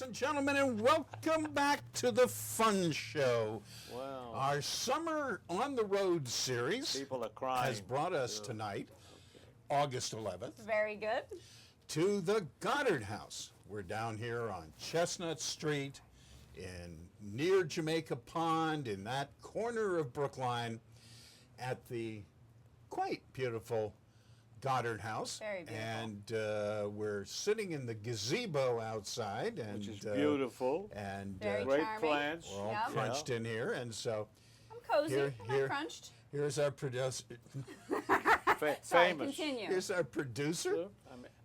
and gentlemen, and welcome back to the Fun Show. Wow. Our Summer on the Road series People are crying. has brought us tonight, August 11th, Very good. to the Goddard House. We're down here on Chestnut Street near Jamaica Pond, in that corner of Brookline, at the quite beautiful Goddard House. Very beautiful. And we're sitting in the gazebo outside, and Which is beautiful. And Very Great charming. plants. we're all Yep. crunched in here, and so I'm cozy. Here- I'm here. not crunched. here's our producer. Sorry, Famous. continue. Here's our producer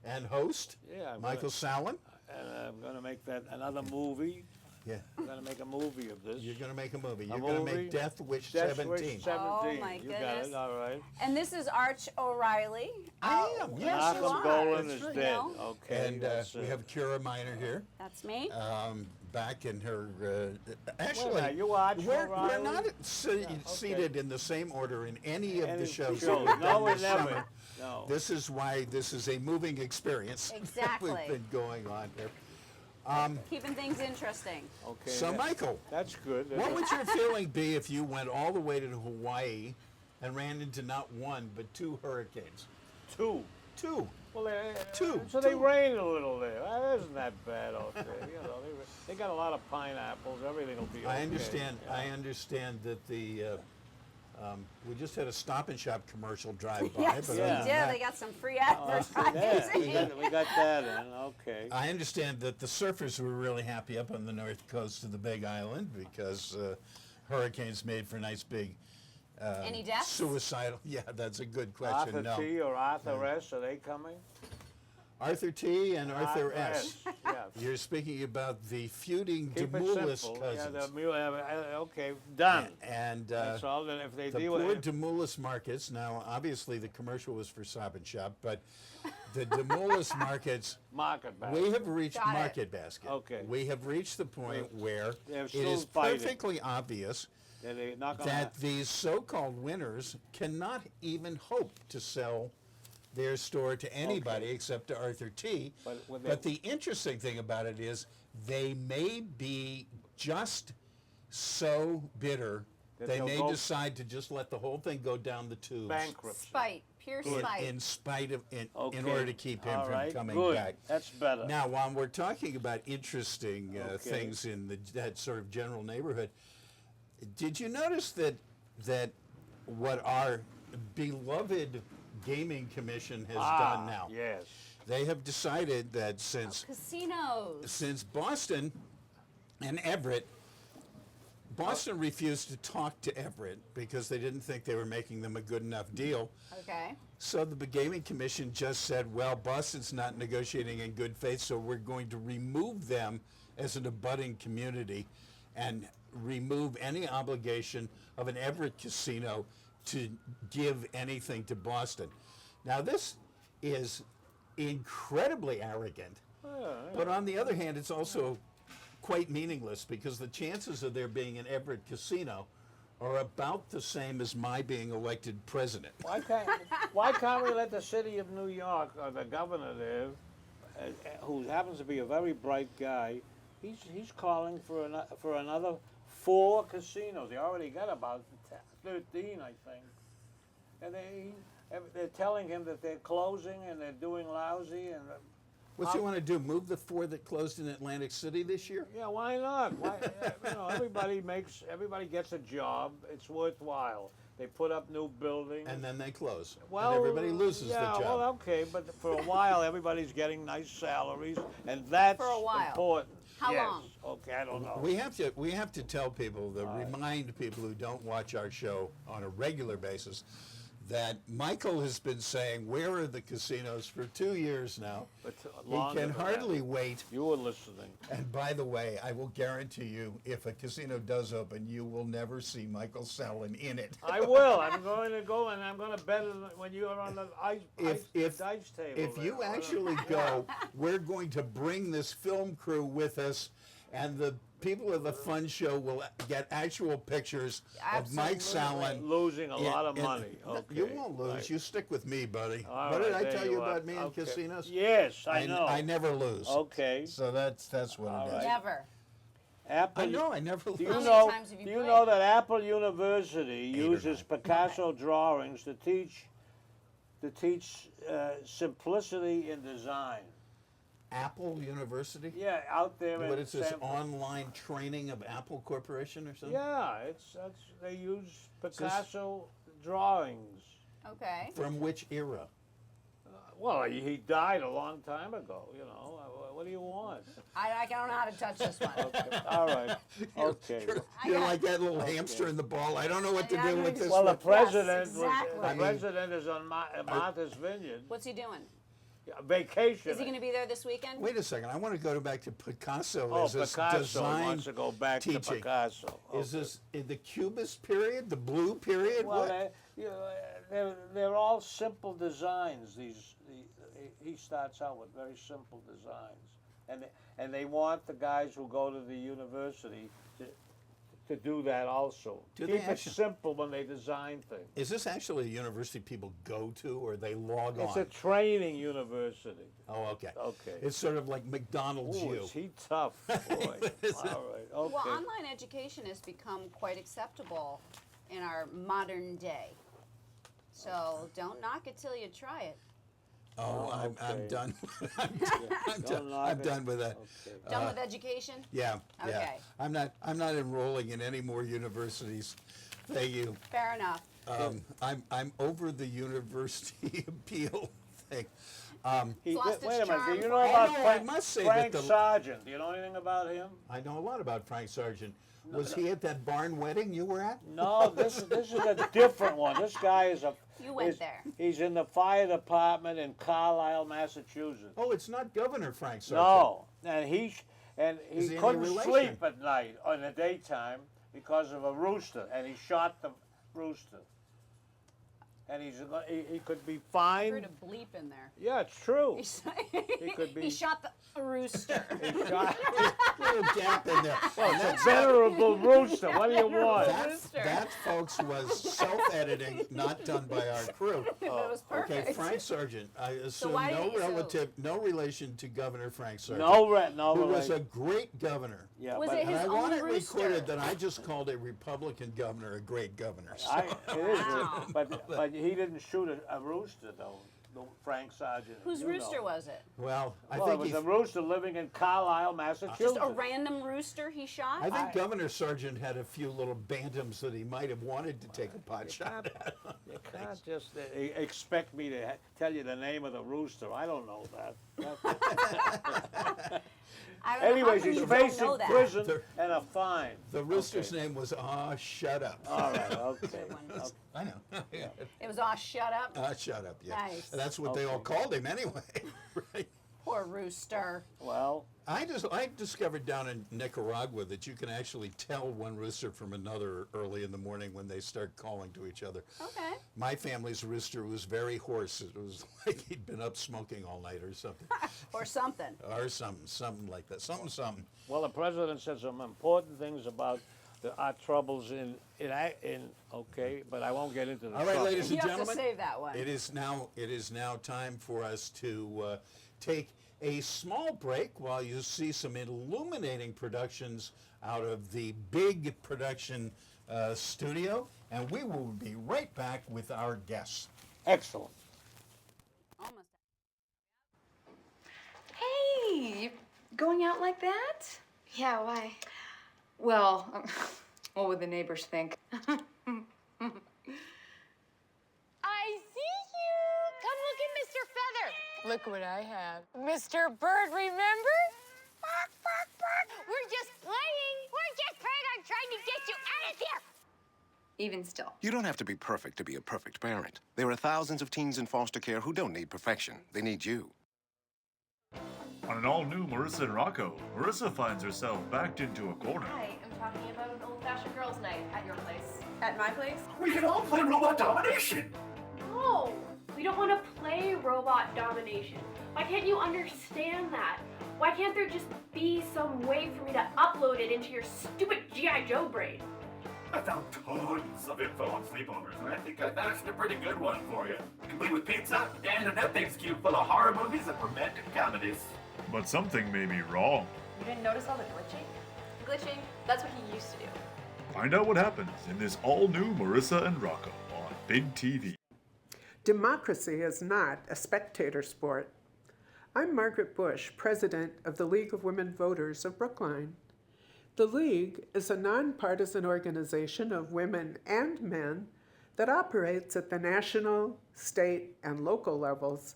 and host, Yeah, I'm Michael Sallen. And I'm going to make that another movie. Yeah, I'm going to make a movie of this. you're going to make a movie. A You're going to movie? make Death Wish Death 17. Wish 17. Oh, my You got goodness. it. All right. And this is Arch O'Riley. I am, yes. Yes, you Malcolm are. Golan That's is right. dead. No. Okay. And that's we it. have Kiera Miner here, That's me. back in her. Wait a Actually, minute, you Arch we're O'Riley? not okay. seated in the same order in any of Any the shows. shows. that we've No, done we this never. summer. No. This is why this is a moving experience. Exactly. We've been going on here. Keeping things interesting. Okay. So, Michael, That's good. what would your feeling be if you went all the way to Hawaii and ran into not one but two hurricanes? Two. Two. Well, Two. So they rain a little there. That isn't that bad out there. You know, they got a lot of pineapples. Everything will be okay. I understand. Yeah. I understand that the. We just had a Stop and Shop commercial drive by. Yes, but we other Yeah. than did. that, They got some free Yeah, advertising. we got that in. Okay. I understand that the surfers were really happy up on the north coast of the Big Island because hurricanes made for nice big. Any deaths? Suicidal. Yeah, that's a good question. Arthur No. T. or Arthur S. Are they coming? Arthur T. and Arthur S. Yeah. You're speaking about the feuding Keep it Demoulas simple. cousins. Yeah, okay, done. And That's all. Then if they the deal poor with it, Demoulas markets, now obviously the commercial was for Stop and Shop, but the Demoulas markets, market back. we have reached Got it. market basket. Okay. We have reached the point where They're it still is fighting. perfectly obvious They're not gonna that these so-called winners cannot even hope to sell their store to anybody Okay. except to Arthur T. But when But they- the interesting thing about it is they may be just so bitter That they they'll may go decide to just let the whole thing go down the tubes bankruptcy. Spite. Pure spite. in spite of in Okay. order to keep him All from right, coming good. back. That's better. Now, while we're talking about interesting Okay. things in that sort of general neighborhood, did you notice that what our beloved gaming commission has done now? Yes. They have decided that since Boston and Everett, Boston refused to talk to Everett because they didn't think they were making them a good enough deal. Okay. So the Gaming Commission just said, well, Boston's not negotiating in good faith, so we're going to remove them as an abutting community and remove any obligation of an Everett casino to give anything to Boston. Now, this is incredibly arrogant, but on the other hand, it's also quite meaningless because the chances of there being an Everett casino are about the same as my being elected president. Why can't we let the city of New York or the governor there, who happens to be a very bright guy, he's calling for another 4 casinos. He already got about 13, I think, and they're telling him that they're closing and they're doing lousy and. What's he want to do? Move the 4 that closed in Atlantic City this year? Yeah, why not? Everybody gets a job. It's worthwhile. They put up new buildings. And then they close. Well, and everybody loses yeah, the job. well, okay, but for a while, everybody's getting nice salaries, and that's For a while. important. How Yes. long? Okay, I don't know. We have to tell people, remind people who don't watch our show on a regular basis, that Michael has been saying, where are the casinos for 2 years now? But He longer can than hardly that. wait. You were listening. And by the way, I will guarantee you, if a casino does open, you will never see Michael Sallen in it. I will. I'm going to go, and I'm going to bet it when you are on the If dice table. If there. you actually go, we're going to bring this film crew with us, and the people of the Fun Show will get actual pictures of Mike Absolutely. Sallen. Losing a lot of money. You Okay, won't lose. right. You stick with me, buddy. All What did right, I there tell you are. about me in Okay. casinos? Yes, I know. I never lose. Okay. So that's what All it is. right. Never. Apple. I know. I never Do lose. you How many know? times have you Do you played? know that Apple University 8 or uses 9. Picasso drawings to teach simplicity in design? Apple University. Yeah, out there in What is this San Fran- online training of Apple Corporation or something? Yeah, they use Picasso drawings. Okay. From which era? Well, he died a long time ago. You know, what do you want? I don't know how to touch this one. Okay. All right. Okay. You're like that little hamster in the ball. I don't know what to Yeah, do with this. Well, the one. president exactly. the president is on Martha's Vineyard. What's he doing? Vacation. Is he going to be there this weekend? Wait a second. I want to go back to Picasso Oh, as this Picasso design wants to go back to teaching. Picasso. Is Okay. this in the Cubist period, the blue period? Well, what? they're all simple designs. He starts out with very simple designs, and they want the guys who go to the university to do that also. Do they Keep it actually- simple when they design things. Is this actually a university people go to, or they log It's on? a training university. Oh, okay. Okay. It's sort of like McDonald's Ooh, U. is he tough, boy. All right, okay. Well, online education has become quite acceptable in our modern day. So don't knock it till you try it. Oh, I'm okay. done. Don't knock I'm it. done with that. Okay. Done with education? Yeah, yeah. Okay. I'm not enrolling in any more universities. Thank you. Fair enough. I'm over the university appeal thing. Lost Wait a its minute. Do charm you for know you. about I know, I Frank, must say Frank that the- Sargent? Do you know anything about him? I know a lot about Frank Sargent. Was he at that barn wedding you were at? No, this is a different one. This guy is a. You went is- there. He's in the fire department in Carlisle, Massachusetts. Oh, it's not Governor Frank Sargent. No, and he Is he any couldn't relation? sleep at night or in the daytime because of a rooster, and he shot the rooster. And he could be I heard fined. a bleep in there. Yeah, it's true. He could be- He shot the rooster. He shot Little gap in there. a venerable rooster. What do you want? That, folks, was self-editing, not done by our crew. It was perfect. Okay, Frank Sargent. I assume why no did he- so- relative, no relation to Governor Frank Sargent. No who was relation. a great governor. Yeah, Was but it And his I own want it rooster? recorded that I just called a Republican governor a great governor. So- it is, Wow. but he didn't shoot a rooster though. Frank Sargent. Whose you rooster know. was it? well, I Well, it think was he, a rooster living in Carlisle, Massachusetts. Just a random rooster he shot? I think Governor Sargent had a few little bantams that he might have wanted to take a pot shot at. You can't just expect me to tell you the name of the rooster. I don't know that. I don't know, how Anyways, come he's you don't know facing that? prison and a fine. The rooster's Okay. name was Shut Up. All right, okay. one. I know. Yeah. It was all shut up. Shut Up, yeah. Nice. That's what they all Okay. called him anyway. Right. Poor rooster. Well, I discovered down in Nicaragua that you can actually tell one rooster from another early in the morning when they start calling to each other. Okay. My family's rooster was very hoarse. It was like he'd been up smoking all night or something. Or something. Or something like that. Something. well, the president said some important things about our troubles in okay, but I won't get into the All right, trouble. ladies You and have to gentlemen. save that one. It is now time for us to take a small break while you see some illuminating productions out of the big production studio, and we will be right back with our guests. Excellent. Almost. Hey, you going out like that? Yeah, why? Well, what would the neighbors think? I see you! Come look at Mr. Feather. Look what I have. Mr. Bird, remember? Bark, bark, bark. We're just playing. We're just playing. I'm trying to get you out of here. Even still. You don't have to be perfect to be a perfect parent. There are thousands of teens in foster care who don't need perfection. They need you. On an all-new Marissa and Rocco, Marissa finds herself backed into a corner. Hi, I'm talking about an old-fashioned girls' night at your place. At my place? We can all play robot domination! No, we don't want to play robot domination. Why can't you understand that? Why can't there just be some way for me to upload it into your stupid G.I. Joe brain? I found tons of info on sleepovers, and I think I found a pretty good one for you. Complete with pizza and a Netflix queue full of horror movies and romantic comedies. But something may be wrong. You didn't notice all the glitching? Glitching? That's what he used to do. Find out what happens in this all-new Marissa and Rocco on Big TV. Democracy is not a spectator sport. I'm Margaret Bush, president of the League of Women Voters of Brookline. The League is a nonpartisan organization of women and men that operates at the national, state, and local levels,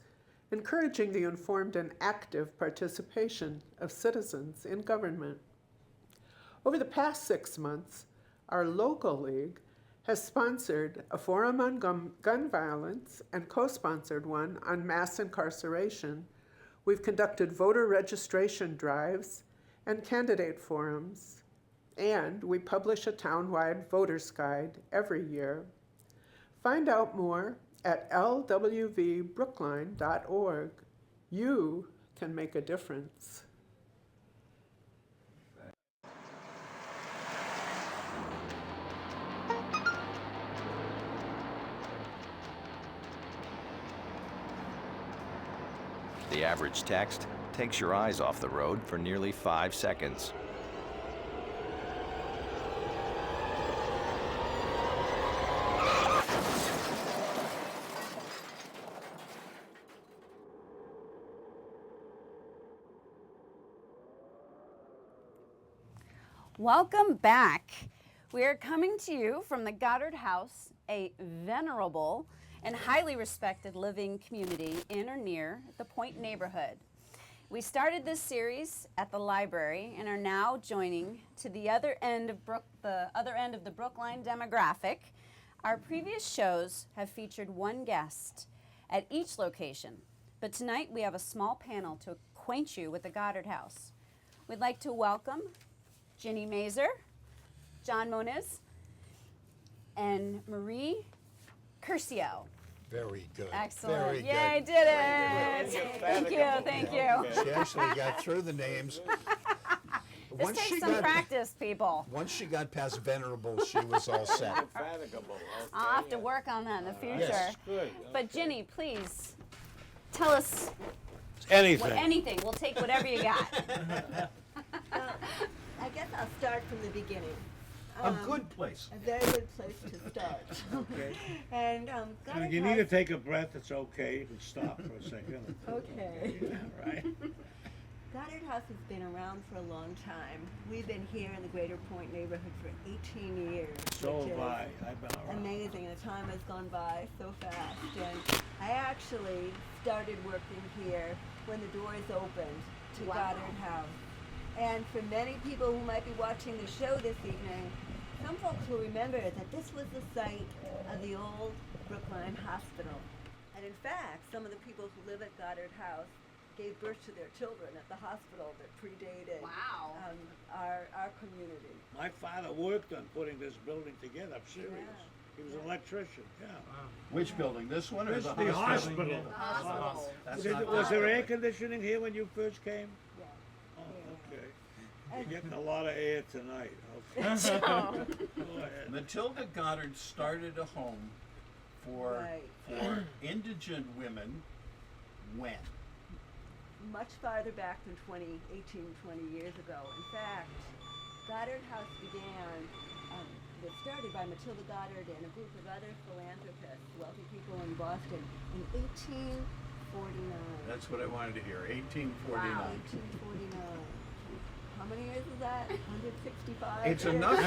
encouraging the informed and active participation of citizens in government. Over the past 6 months, our local league has sponsored a forum on gun violence and co-sponsored one on mass incarceration. We've conducted voter registration drives and candidate forums, and we publish a townwide voter's guide every year. Find out more at lwvbrookline.org. You can make a difference. The average text takes your eyes off the road for nearly 5 seconds. Welcome back. We are coming to you from the Goddard House, a venerable and highly respected living community in or near the Point neighborhood. We started this series at the library and are now joining to the other end of the Brookline demographic. Our previous shows have featured one guest at each location, but tonight we have a small panel to acquaint you with the Goddard House. We'd like to welcome Ginny Mazer, John Moniz, and Marie Curcio. Very good. Excellent. Very Yay, good. I did it. Thank you, thank you. She actually got through the names. This takes some practice, people. Once she got past venerable, she was all set. Indefatigable. I'll have to work on that in the future. Yes. Good. But Ginny, please tell us Anything. anything. We'll take whatever you got. I guess I'll start from the beginning. A good place. A very good place to start. Okay. And And if you need to take a breath, it's okay. You can stop for a second. Okay. Yeah, right. Goddard House has been around for a long time. We've been here in the Greater Point neighborhood for 18 years. So which have is I. I've been around. amazing. The time has gone by so fast. And I actually started working here when the doors opened to Wow. Goddard House. And for many people who might be watching the show this evening, some folks will remember that this was the site of the old Brookline Hospital. And in fact, some of the people who live at Goddard House gave birth to their children at the hospital that predated Wow. our community. My father worked on putting this building together. I'm serious. Yeah. He was an electrician. Yeah. Which building? This one or This the the hospital? hospital. That's Was not was there air Goddard. conditioning here when you first came? Yeah. Oh, okay. You're getting a lot of air tonight. Okay. Go ahead. Matilda Goddard started a home for Right. indigent women when? Much farther back than 20 years ago. In fact, Goddard House began, was started by Matilda Goddard and a group of other philanthropists, wealthy people in Boston, in 1849. That's what I wanted to hear. 1849. 1849. How many years is that? 165? It's years? enough.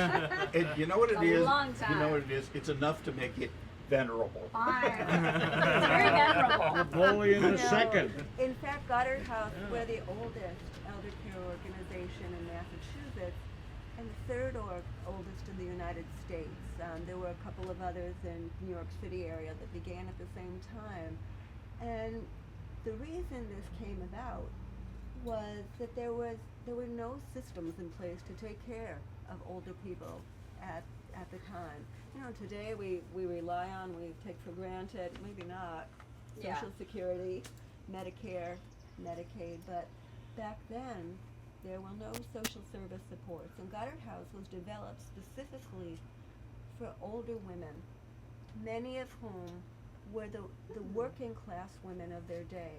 You know what it A is? long You know time. what it is? It's enough to make it venerable. Fine. It's very venerable. Napoleon No. II. In fact, Goddard House, we're the oldest elder care organization in Massachusetts and the third oldest in the United States. There were a couple of others in New York City area that began at the same time. And the reason this came about was that there were no systems in place to take care of older people at the time. You know, today we rely on, we take for granted, maybe not, Yeah. Social Security, Medicare, Medicaid, but back then, there were no social service supports, and Goddard House was developed specifically for older women, many of whom were the working class women of their day.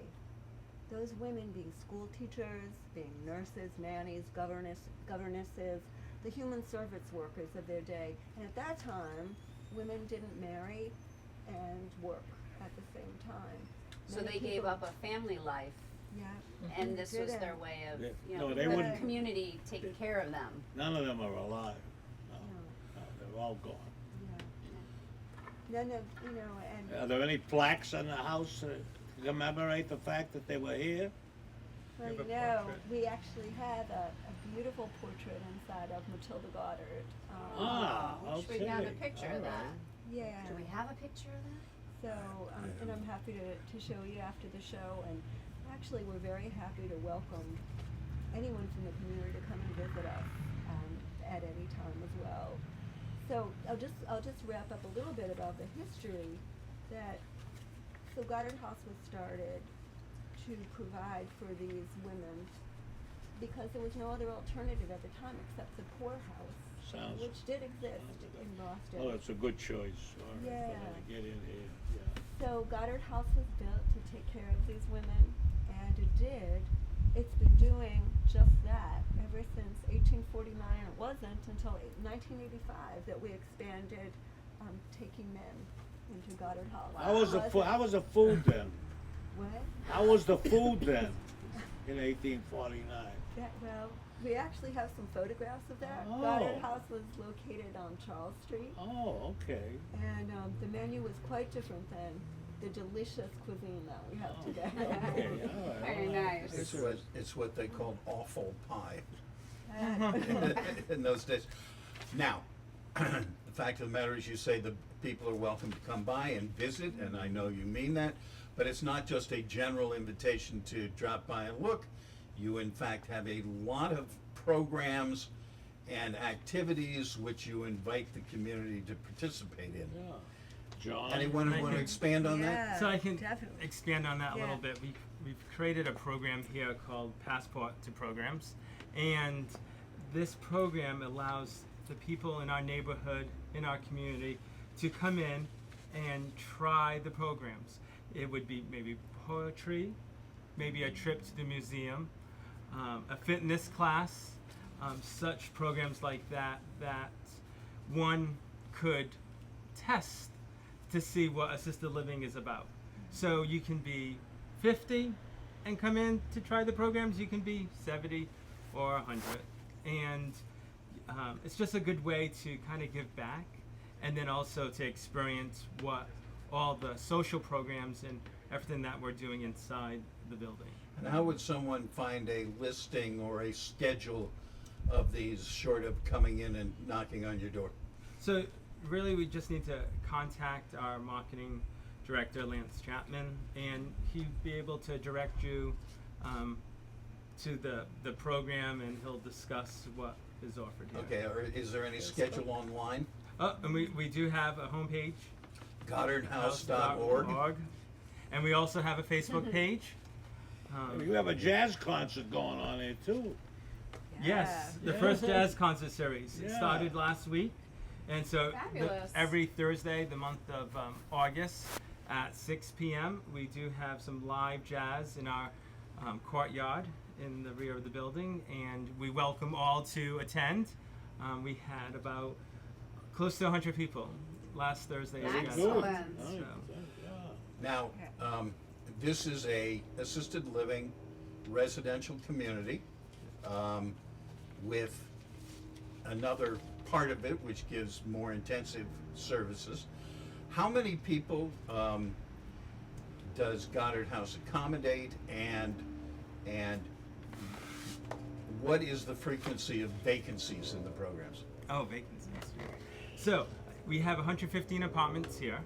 Those women being school teachers, being nurses, nannies, governesses, the human service workers of their day. And at that time, women didn't marry and work at the same time. So Many they gave people- up a family life, Yeah. and this was Did their it. way of, Yeah. you No, know, they the wouldn't- community taking care of them. None of them are alive. No, No. no, they're all gone. Yeah. None of, you know, and Are there any plaques in the house to commemorate the fact that they were here? well, you know, we actually have a beautiful portrait inside of Matilda Goddard. Should we have a okay. picture All of that? right. Yeah. Do we have a picture of that? So, and I'm happy to show you after the show, and actually we're very happy to welcome anyone from the community to come and visit us at any time as well. So I'll just wrap up a little bit about the history so Goddard House was started to provide for these women because there was no other alternative at the time except the poorhouse, which did exist in Boston. Oh, that's a good choice. All right, Yeah. for them to get in here. Yeah. So Goddard House was built to take care of these women, and it did. It's been doing just that ever since 1849. It wasn't until 1985 that we expanded taking men into Goddard House. How was the food then? What? How was the food then in 1849? Well, we actually have some photographs of that. Oh. Goddard House was located on Charles Street. Oh, okay. And the menu was quite different than the delicious cuisine that we have today. Okay, all right. Very nice. It's what they called awful pie in those days. Now, the fact of the matter is you say the people are welcome to come by and visit, and I know you mean that, but it's not just a general invitation to drop by and look. You in fact have a lot of programs and activities which you invite the community to participate in. Yeah. John? Anyone want to expand on that? Yeah, So I can definitely. expand on that a little Yeah. bit. We've created a program here called Passport to Programs, and this program allows the people in our neighborhood, in our community, to come in and try the programs. It would be maybe poetry, maybe a trip to the museum, a fitness class, such programs like that one could test to see what assisted living is about. So you can be 50 and come in to try the programs. You can be 70 or 100. And it's just a good way to kind of give back and then also to experience what all the social programs and everything that we're doing inside the building. And how would someone find a listing or a schedule of these short of coming in and knocking on your door? So really we just need to contact our marketing director, Lance Chapman, and he'd be able to direct you to the program, and he'll discuss what is offered here. Okay, or is there any schedule online? Oh, and we do have a homepage, GoddardHouse.org. and we also have a Facebook page. You have a jazz concert going on there too. Yes, the Yeah. first jazz concert series. It Yeah. started last week, and so Fabulous. every Thursday, the month of August, at 6 p.m., we do have some live jazz in our courtyard in the rear of the building, and we welcome all to attend. We had about close to 100 people last Thursday. at jazz Excellent. concert, Nice. so. Now, this is a assisted living residential community with another part of it which gives more intensive services. How many people does Goddard House accommodate, and what is the frequency of vacancies in the programs? Oh, vacancies. So we have 115 apartments here,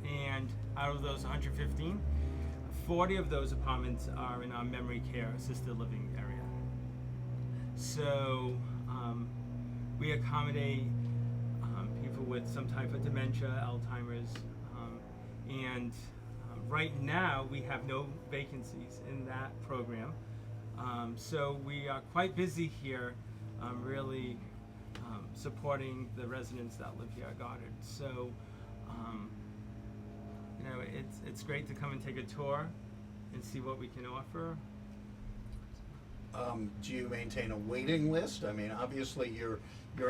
and out of those 115, 40 of those apartments are in our memory care assisted living area. So we accommodate people with some type of dementia, Alzheimer's, and right now we have no vacancies in that program. So we are quite busy here, really supporting the residents that live here at Goddard. So, you know, it's great to come and take a tour and see what we can offer. Do you maintain a waiting list? I mean, obviously you're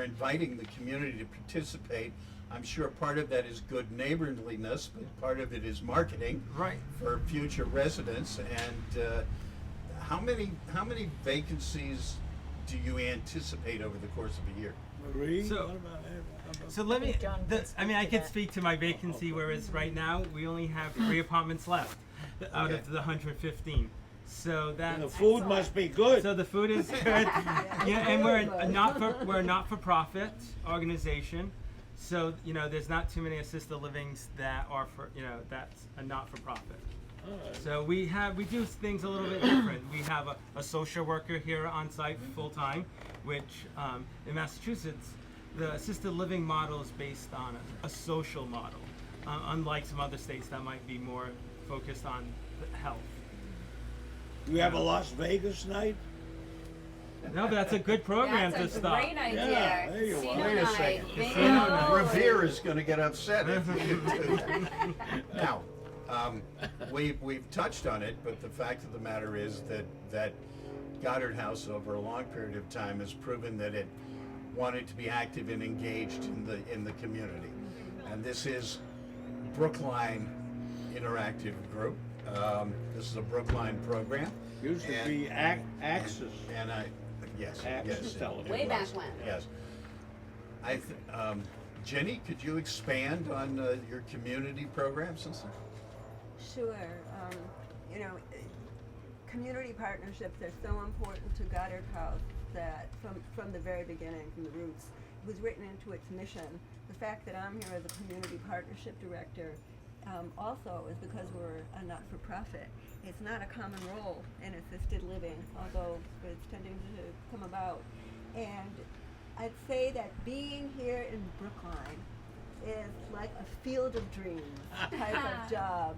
inviting the community to participate. I'm sure part of that is good neighborliness, but part of it is marketing Right. for future residents. And how many vacancies do you anticipate over the course of a year? Marie, So- what about that? So let me, John can I mean, I speak to could that. speak to my vacancy, whereas right now we only have 3 apartments left out Okay. of the 115. So And the that's, food must be good. so the food is good. Yeah, and we're a not-for-profit organization. So, you know, there's not too many assisted livings that are for, you know, that's a not-for-profit. So we do things a little bit different. We have a social worker here on site full-time, which in Massachusetts, the assisted living model is based on a social model, unlike some other states that might be more focused on the health. You have a Las Vegas night? No, but that's a good program to That's a start. great idea. Yeah, there you are. Casino Wait a night, second. bingo. Revere is going to get upset if you do that. Now, we've touched on it, but the fact of the matter is that Goddard House, over a long period of time, has proven that it wanted to be active and engaged in the community. And this is Brookline Interactive Group. This is a Brookline program. Used to And- be Axis. And yes, Axis yes, Television. Way it back was. when. Yes. Jenny, could you expand on your community programs and stuff? Sure. You know, community partnerships are so important to Goddard House that from the very beginning, from the roots, it was written into its mission. The fact that I'm here as a community partnership director also is because we're a not-for-profit. It's not a common role in assisted living, although it's tending to come about. And I'd say that being here in Brookline is like a field of dreams type of job.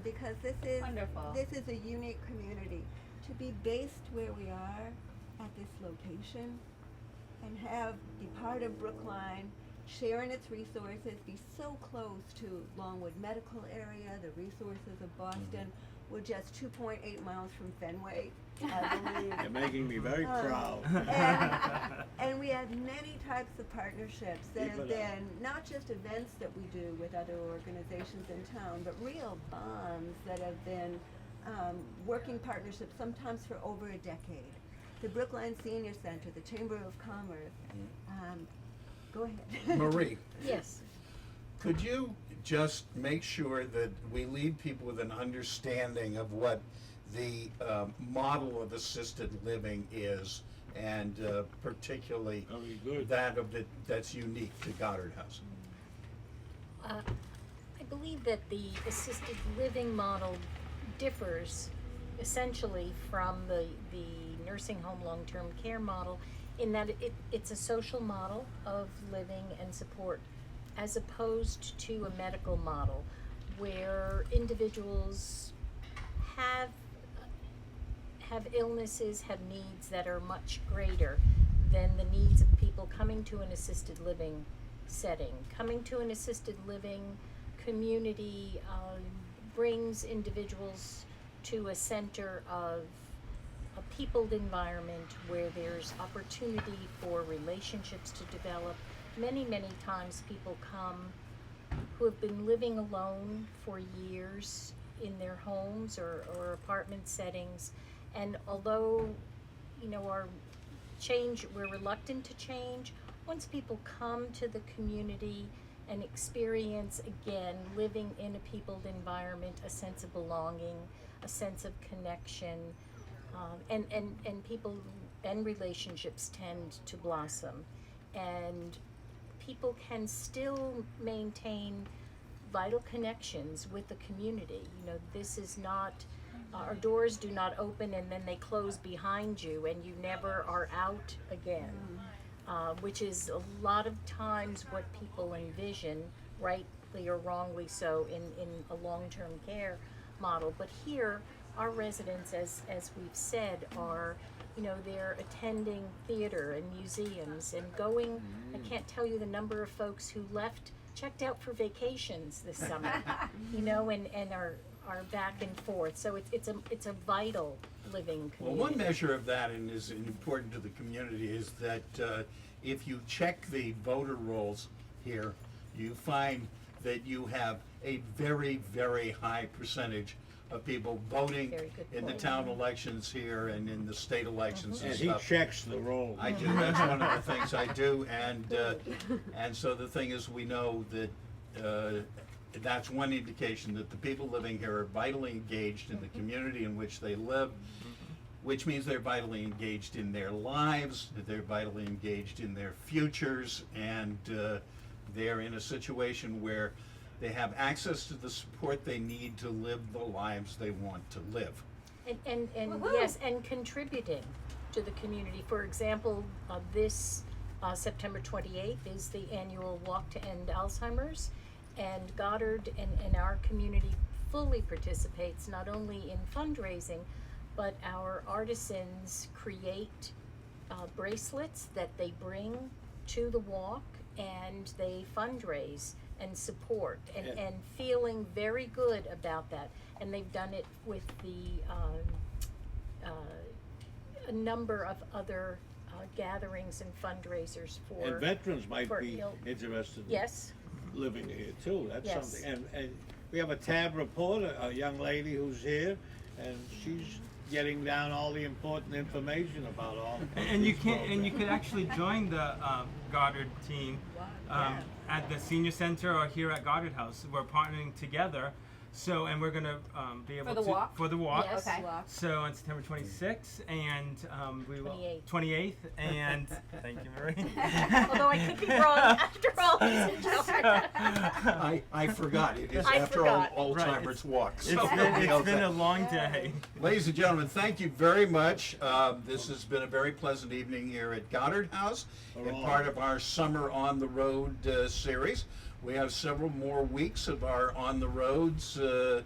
Because this is Wonderful. this is a unique community. To be based where we are at this location and be part of Brookline, share in its resources, be so close to Longwood Medical Area, the resources of Boston. We're just 2.8 miles from Fenway, I believe. You're making me very proud. And we have many types of partnerships that Keep have it up. been not just events that we do with other organizations in town, but real bonds that have been working partnerships sometimes for over a decade. The Brookline Senior Center, the Chamber of Commerce. Go ahead. Marie, Yes. could you just make sure that we leave people with an understanding of what the model of assisted living is, and particularly Very good. that's unique to Goddard House? I believe that the assisted living model differs essentially from the nursing home long-term care model in that it's a social model of living and support as opposed to a medical model where individuals have illnesses, have needs that are much greater than the needs of people coming to an assisted living setting. Coming to an assisted living community brings individuals to a center of a peopled environment where there's opportunity for relationships to develop. Many, many times people come who have been living alone for years in their homes or apartment settings, and although, you know, we're reluctant to change, once people come to the community and experience again living in a peopled environment, a sense of belonging, a sense of connection, and people and relationships tend to blossom, and people can still maintain vital connections with the community. You know, this is not, our doors do not open and then they close behind you and you never are out again, which is a lot of times what people envision, rightly or wrongly so, in a long-term care model. But here, our residents, as we've said, are, you know, they're attending theater and museums and going. I can't tell you the number of folks who checked out for vacations this summer, you know, and are back and forth. So it's a vital living community. Well, one measure of that, and is important to the community, is that if you check the voter rolls here, you find that you have a very, very high percentage of people voting in the town elections here and in the state elections and And stuff. he checks the roll. I do. That's one of the things I do, and so the thing is, we know that that's one indication that the people living here are vitally engaged in the community in which they live, which means they're vitally engaged in their lives, that they're vitally engaged in their futures, and they're in a situation where they have access to the support they need to live the lives they want to live. And yes, and contributing to the community. For example, this September 28th is the annual Walk to End Alzheimer's, and Goddard and our community fully participates not only in fundraising, but our artisans create bracelets that they bring to the walk, and they fundraise and support, and feeling very good about that. And they've done it with a number of other gatherings and fundraisers for. And veterans might for be interested in Yes. living here too. That's Yes. something. And we have a tab reporter, a young lady who's here, and she's getting down all the important information about all. And you could actually join the Goddard team at the senior center or here at Goddard House. We're partnering together. So, and we're gonna be able For the to walk? for the walk. Yes. Okay. So on September 26th and we will 28th. And thank you, Marie. Although I could be wrong after all. I forgot. It is, I after forgot. all, Right, Alzheimer's walk. It's So been, a long day. Ladies and gentlemen, thank you very much. This has been a very pleasant evening here at Goddard House, and part of our Summer on the Road series. We have several more weeks of our on the roads to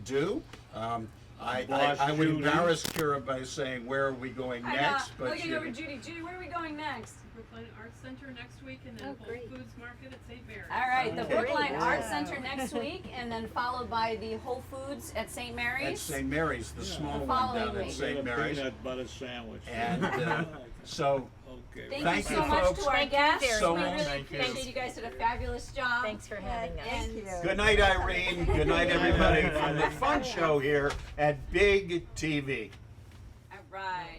do. I would embarrass Kiera by saying, where are we going next? But looking over Judy. Judy, where are we going next? Brookline Arts Center next week, and then Whole Foods Market at St. Mary's. All right, the Brookline Arts Center next week, and then followed by the Whole Foods at St. Mary's. At St. Mary's, the small The one following down at week. St. Mary's. Peanut butter sandwich. And so, Thank thank you you, so much folks. to our guests. so We much. really Thank you. appreciate you guys did a fabulous job. Thanks for having us. Thank you. Good night, Irene. Good night, everybody, from the fun show here at Big TV. All right.